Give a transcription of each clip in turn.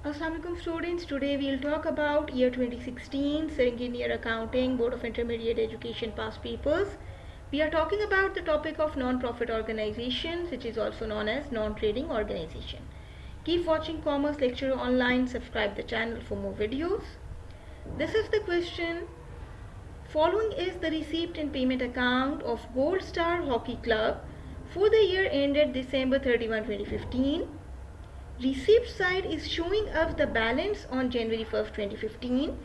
Assalamualaikum students, today we will talk about year 2016 second year accounting board of intermediate education past papers. We are talking about the topic of non-profit organizations, which is also known as non-trading organization. Keep watching Commerce Lecture Online, subscribe the channel for more videos. This is the question. Following is the receipt and payment account of Gold Star Hockey Club for the year ended December 31, 2015. Receipt side is showing us the balance on January 1st, 2015.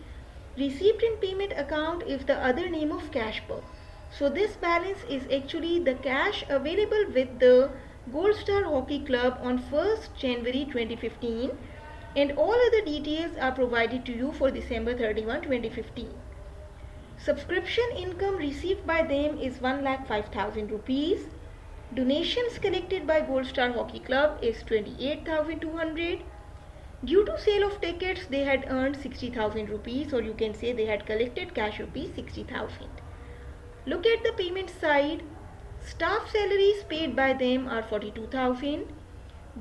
Receipt and payment account is the other name of cash book. So this balance is actually the cash available with the Gold Star Hockey Club on 1st January 2015, and all other details are provided to you for December 31, 2015. Subscription income received by them is 1,05,000 rupees. Donations collected by Gold Star Hockey Club is 28,200. Due to sale of tickets, they had earned 60,000 rupees, or you can say they had collected cash rupees 60,000. Look at the payment side. Staff salaries paid by them are 42,000.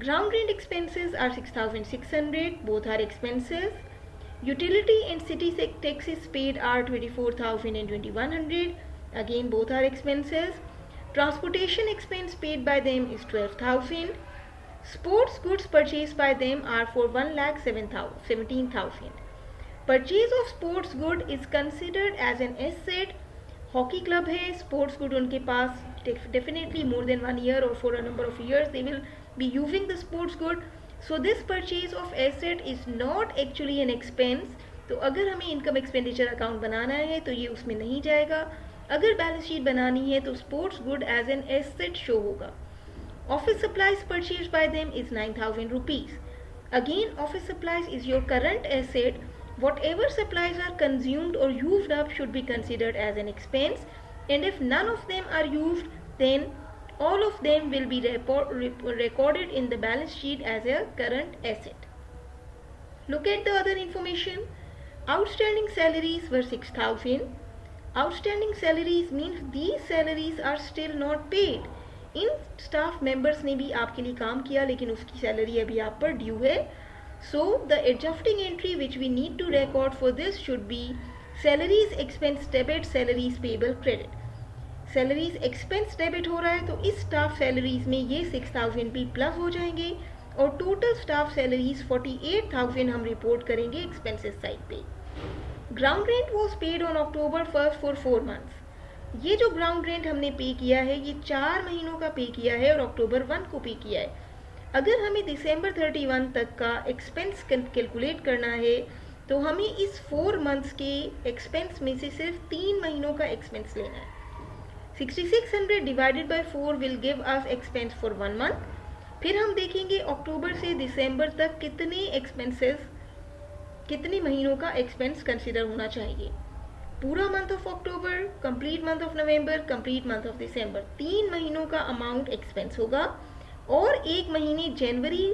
Ground rent expenses are 6,600. Both are expenses. Utility and city taxes paid are 24,000 and 2,100. Again, both are expenses. Transportation expense paid by them is 12,000. Sports goods purchased by them are for 1,17,000. Purchase of sports good is considered as an asset. Hockey club है, sports good उनके पास definitely more than 1 year or for a number of years they will be using the sports good. So this purchase of asset is not actually an expense. तो अगर हमें income expenditure account बनाना है तो ये उसमें नहीं जाएगा. अगर बैलेंस शीट बनानी है तो sports good as an asset show होगा. Office supplies purchase by them is 9,000 rupees. Again, office supplies is your current asset. Whatever supplies are consumed or used up should be considered as an expense, and if none of them are used, then all of them will be recorded in the balance sheet as a current asset. Look at the other information. Outstanding salaries were 6,000. Outstanding salaries means these salaries are still not paid. In staff members ने भी आपके लिए काम किया लेकिन उसकी salary अभी आप पर ड्यू है. So the adjusting entry which we need to record for this should be salaries expense debit, salaries payable credit. Salaries expense debit हो रहा है तो इस स्टाफ सैलरीज में ये 6,000 भी प्लस हो जाएंगे और टोटल स्टाफ सैलरीज 48,000 हम रिपोर्ट करेंगे एक्सपेंसेस साइड पे. Ground rent was paid on October 1st for 4 months. ये जो ग्राउंड रेंट हमने पे किया है ये 4 महीनों का पे किया है और October 1 को पे किया है. अगर हमें December 31 तक का एक्सपेंस कैलकुलेट करना है तो हमें इस 4 months के एक्सपेंस में से सिर्फ 3 महीनों का एक्सपेंस लेना है. 6600 divided by 4 will give us expense for 1 month. फिर हम देखेंगे अक्टूबर से दिसंबर तक कितने महीनों का एक्सपेंस कंसिडर होना चाहिए. पूरा month of October, complete month of November, complete month of December, 3 महीनों का अमाउंट एक्सपेंस होगा और 1 महीने जनवरी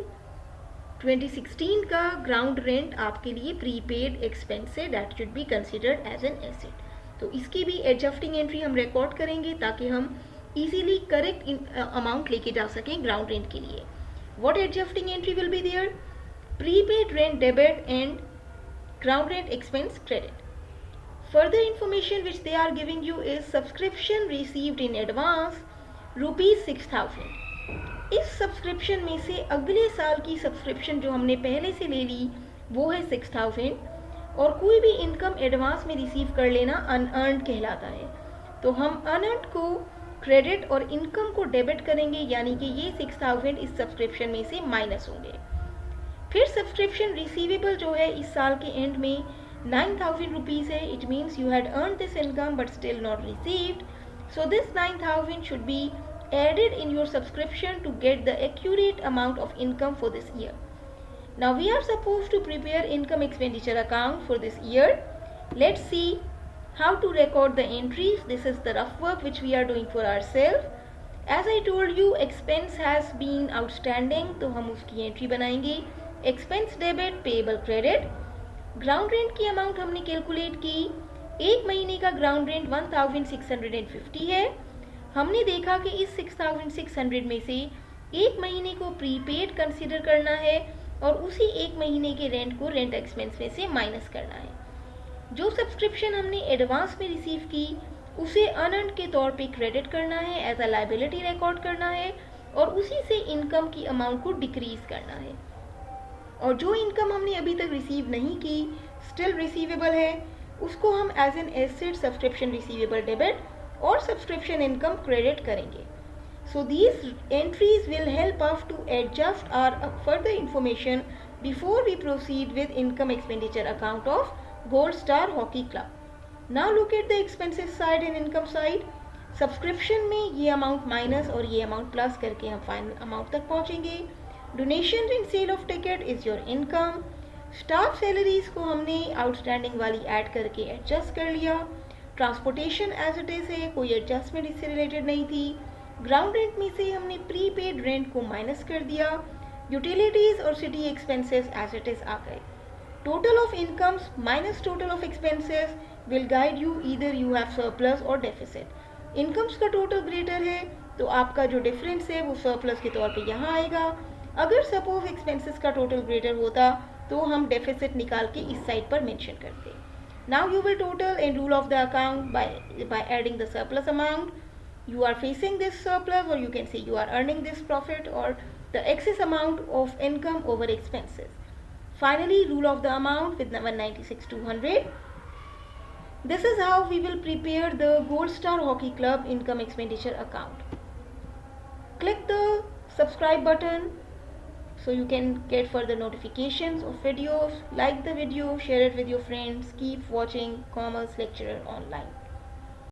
2016 का ग्राउंड रेंट आपके लिए प्रीपेड एक्सपेंस है. That should be considered as an asset. तो इसकी भी एडजस्टिंग एंट्री हम रिकॉर्ड करेंगे ताकि हम इजीली करेक्ट अमाउंट लेके जा सकें ग्राउंड रेंट के लिए. What adjusting entry will be there? Prepaid rent debit and ground rent expense credit. Further information which they are giving you is subscription received in advance rupees 6,000. इस subscription में से अगले साल की सब्सक्रिप्शन जो हमने पहले से ले ली वो है 6,000 और कोई भी इनकम एडवांस में रिसीव कर लेना अनअर्न्ड कहलाता है. तो हम अनअर्न्ड को क्रेडिट और इनकम को डेबिट करेंगे यानी कि ये 6,000 इस सब्सक्रिप्शन में से माइनस होंगे. फिर सब्सक्रिप्शन रिसीवेबल जो है इस साल के एंड में 9,000 rupees है. It means you had earn this income but still not received. So this 9,000 should be added in your subscription to get the accurate amount of income for this year. Now we are suppose to prepare income expenditure account for this year. Let's see how to record the entries. This is the rough work which we are doing for ourself. As I told you expense has been outstanding तो हम उसकी entry बनाएंगे. Expense debit, payable credit. Ground rent की amount हमने calculate की. 1 महीने का ground rent 1,650 है. हमने देखा कि इस 6,600 में से 1 महीने को प्रीपेड कंसिडर करना है और उसी एक महीने के रेंट को रेंट एक्सपेंस में से माइनस करना है। जो सब्सक्रिप्शन हमने एडवांस में रिसीव की उसे अनअर्न्ड के तौर पे क्रेडिट करना है, एज अ लायबिलिटी रिकॉर्ड करना है और उसी से इनकम की अमाउंट को डिक्रीज करना है। और जो इनकम हमने अभी तक रिसीव नहीं की, स्टिल रिसीवेबल है, उसको हम as an asset subscription receivable debit और सब्सक्रिप्शन इनकम क्रेडिट करेंगे। So these entries will help us to adjust our further information before we proceed with income expenditure account of Gold Star Hockey Club. Now look at the expenses side and income side. Subscription में ये amount minus और ये amount plus करके हम final amount तक पहुंचेंगे। Donation in sale of ticket is your income. Staff salaries को हमने आउटस्टैंडिंग वाली ऐड करके एडजस्ट कर लिया। ट्रांसपोर्टेशन एज इट इज है, कोई एडजस्टमेंट इससे रिलेटेड नहीं थी। ग्राउंड रेंट में से हमने प्रीपेड रेंट को माइनस कर दिया। यूटिलिटीज और city expenses as it is आ गए। Total of incomes minus total of expenses will guide you, either you have surplus और डेफिसिट। इनकम्स का टोटल ग्रेटर है तो आपका जो डिफरेंस है वो सरप्लस के तौर पे यहाँ आएगा। अगर सपोज एक्सपेंसेस का टोटल ग्रेटर होता तो हम डेफिसिट निकाल के इस साइड पर मेंशन करते। Now you will total in rule of the account by adding the surplus amount. You are facing this surplus, or you can say you are earning this profit or the excess amount of income over expenses. Finally, rule of the amount with 196,200. This is how we will prepare the Gold Star Hockey Club income expenditure account. Click the subscribe button so you can get further notifications of videos. Like the video, share it with your friends. Keep watching Commerce Lecturer Online.